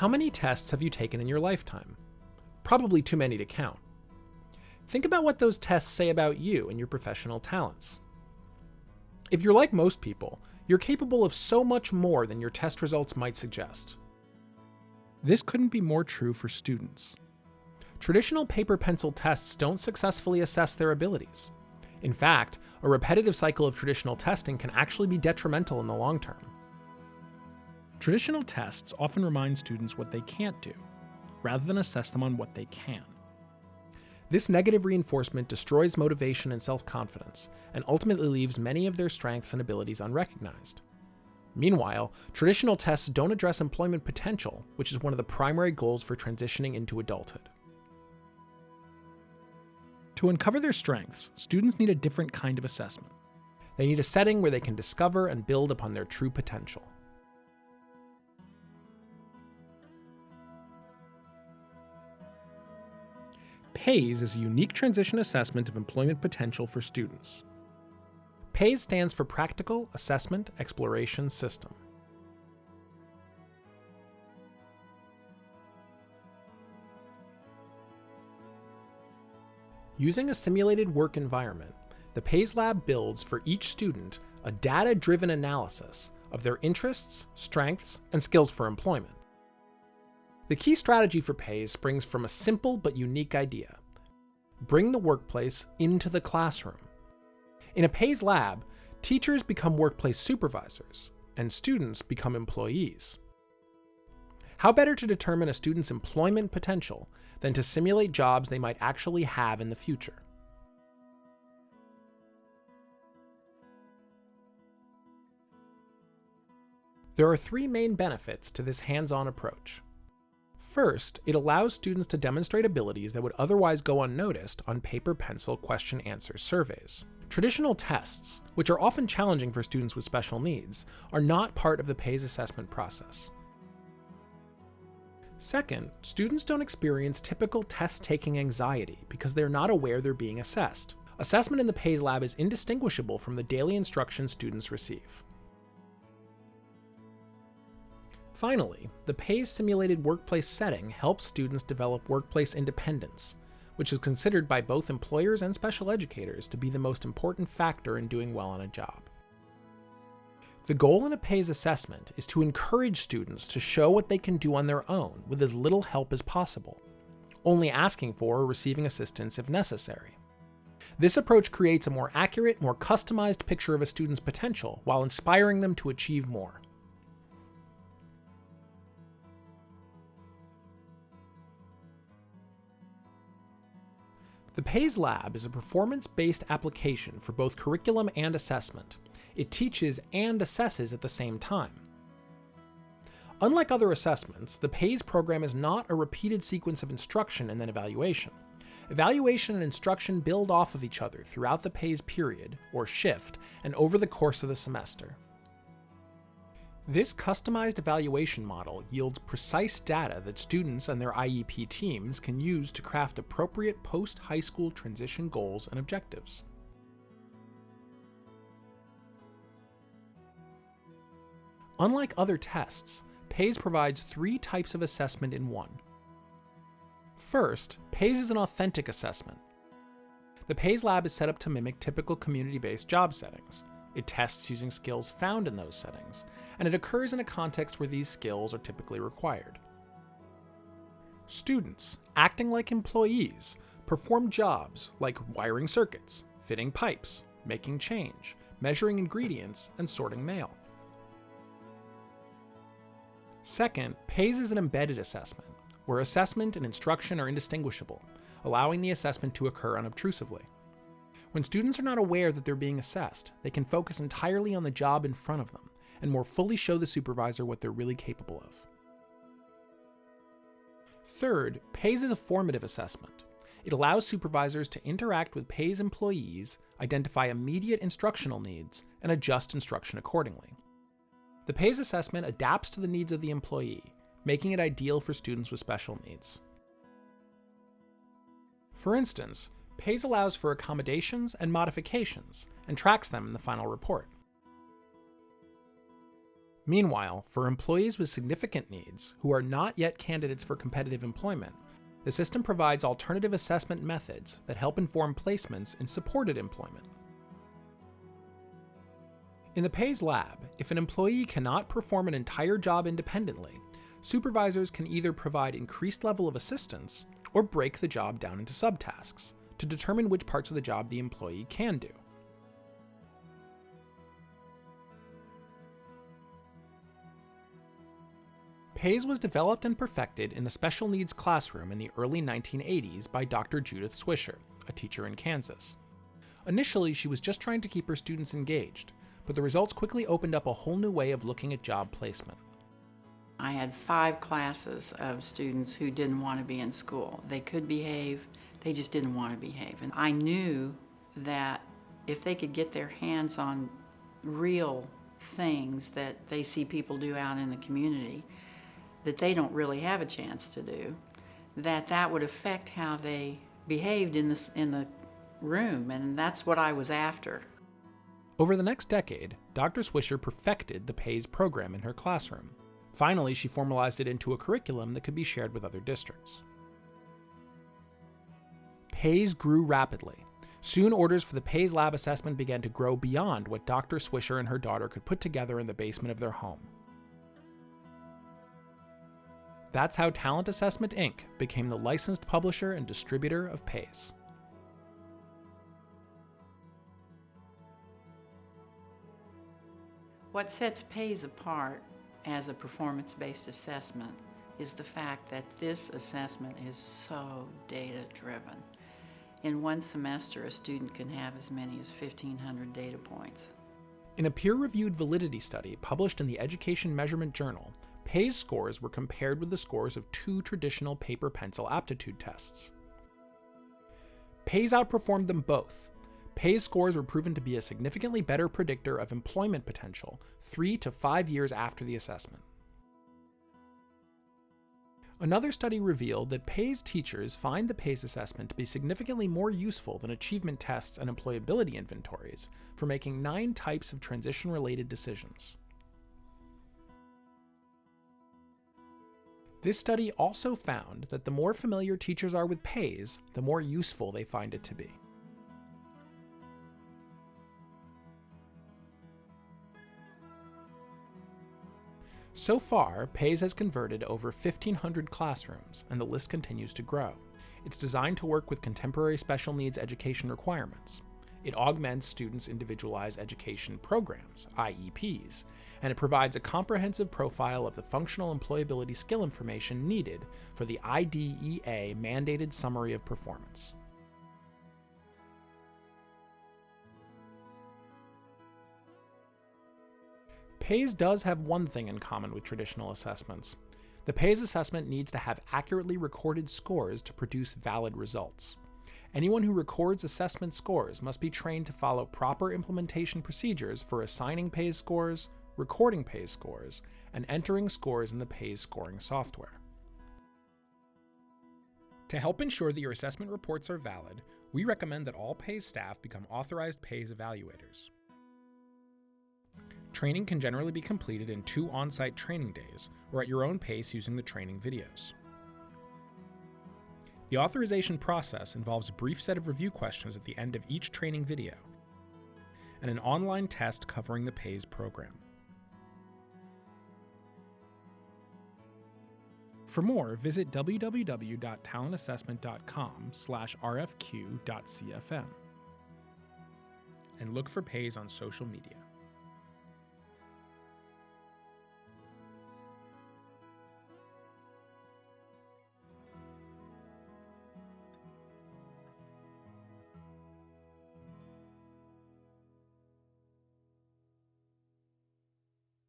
How many tests have you taken in your lifetime? Probably too many to count. Think about what those tests say about you and your professional talents. If you're like most people, you're capable of so much more than your test results might suggest. This couldn't be more true for students. Traditional paper-pencil tests don't successfully assess their abilities. In fact, a repetitive cycle of traditional testing can actually be detrimental in the long term. Traditional tests often remind students what they can't do, rather than assess them on what they can. This negative reinforcement destroys motivation and self-confidence, and ultimately leaves many of their strengths and abilities unrecognized. Meanwhile, traditional tests don't address employment potential, which is one of the primary goals for transitioning into adulthood. To uncover their strengths, students need a different kind of assessment. They need a setting where they can discover and build upon their true potential. PAES is a unique transition assessment of employment potential for students. PAES stands for Practical Assessment Exploration System. Using a simulated work environment, the PAES Lab builds for each student a data-driven analysis of their interests, strengths, and skills for employment. The key strategy for PAES springs from a simple but unique idea: bring the workplace into the classroom. In a PAES lab, teachers become workplace supervisors, and students become employees. How better to determine a student's employment potential than to simulate jobs they might actually have in the future? There are three main benefits to this hands-on approach. First, it allows students to demonstrate abilities that would otherwise go unnoticed on paper-pencil question-answer surveys. Traditional tests, which are often challenging for students with special needs, are not part of the PAES assessment process. Second, students don't experience typical test-taking anxiety because they're not aware they're being assessed. Assessment in the PAES lab is indistinguishable from the daily instruction students receive. Finally, the PAES simulated workplace setting helps students develop workplace independence, which is considered by both employers and special educators to be the most important factor in doing well on a job. The goal in a PAES assessment is to encourage students to show what they can do on their own with as little help as possible, only asking for or receiving assistance if necessary. This approach creates a more accurate, more customized picture of a student's potential while inspiring them to achieve more. The PAES Lab is a performance-based application for both curriculum and assessment. It teaches and assesses at the same time. Unlike other assessments, the PAES program is not a repeated sequence of instruction and then evaluation. Evaluation and instruction build off of each other throughout the PAES period, or shift, and over the course of the semester. This customized evaluation model yields precise data that students and their IEP teams can use to craft appropriate post-high school transition goals and objectives. Unlike other tests, PAES provides three types of assessment in one. First, PAES is an authentic assessment. The PAES Lab is set up to mimic typical community-based job settings. It tests using skills found in those settings, and it occurs in a context where these skills are typically required. Students, acting like employees, perform jobs like wiring circuits, fitting pipes, making change, measuring ingredients, and sorting mail. Second, PAES is an embedded assessment, where assessment and instruction are indistinguishable, allowing the assessment to occur unobtrusively. When students are not aware that they're being assessed, they can focus entirely on the job in front of them and more fully show the supervisor what they're really capable of. Third, PAES is a formative assessment. It allows supervisors to interact with PAES employees, identify immediate instructional needs, and adjust instruction accordingly. The PAES assessment adapts to the needs of the employee, making it ideal for students with special needs. For instance, PAES allows for accommodations and modifications, and tracks them in the final report. Meanwhile, for employees with significant needs who are not yet candidates for competitive employment, the system provides alternative assessment methods that help inform placements in supported employment. In the PAES lab, if an employee cannot perform an entire job independently, supervisors can either provide increased level of assistance or break the job down into subtasks to determine which parts of the job the employee can do. PAES was developed and perfected in a special needs classroom in the early 1980s by Dr. Judith Swisher, a teacher in Kansas. Initially, she was just trying to keep her students engaged, but the results quickly opened up a whole new way of looking at job placement. I had 5 classes of students who didn't want to be in school. They could behave, they just didn't want to behave. And I knew that if they could get their hands on real things that they see people do out in the community that they don't really have a chance to do, that would affect how they behaved in the room, and that's what I was after. Over the next decade, Dr. Swisher perfected the PAES program in her classroom. Finally, she formalized it into a curriculum that could be shared with other districts. PAES grew rapidly. Soon, orders for the PAES lab assessment began to grow beyond what Dr. Swisher and her daughter could put together in the basement of their home. That's how Talent Assessment, Inc. became the licensed publisher and distributor of PAES. What sets PAES apart as a performance-based assessment is the fact that this assessment is so data-driven. In one semester, a student can have as many as 1,500 data points. In a peer-reviewed validity study published in the Education Measurement Journal, PAES scores were compared with the scores of 2 traditional paper-pencil aptitude tests. PAES outperformed them both. PAES scores were proven to be a significantly better predictor of employment potential 3 to 5 years after the assessment. Another study revealed that PAES teachers find the PAES assessment to be significantly more useful than achievement tests and employability inventories for making 9 types of transition-related decisions. This study also found that the more familiar teachers are with PAES, the more useful they find it to be. So far, PAES has converted over 1,500 classrooms, and the list continues to grow. It's designed to work with contemporary special needs education requirements. It augments students' individualized education programs, IEPs, and it provides a comprehensive profile of the functional employability skill information needed for the IDEA mandated summary of performance. PAES does have one thing in common with traditional assessments. The PAES assessment needs to have accurately recorded scores to produce valid results. Anyone who records assessment scores must be trained to follow proper implementation procedures for assigning PAES scores, recording PAES scores, and entering scores in the PAES scoring software. To help ensure that your assessment reports are valid, we recommend that all PAES staff become authorized PAES evaluators. Training can generally be completed in 2 on-site training days or at your own pace using the training videos. The authorization process involves a brief set of review questions at the end of each training video and an online test covering the PAES program. For more, visit www.talentassessment.com/rfq.cfm and look for PAES on social media.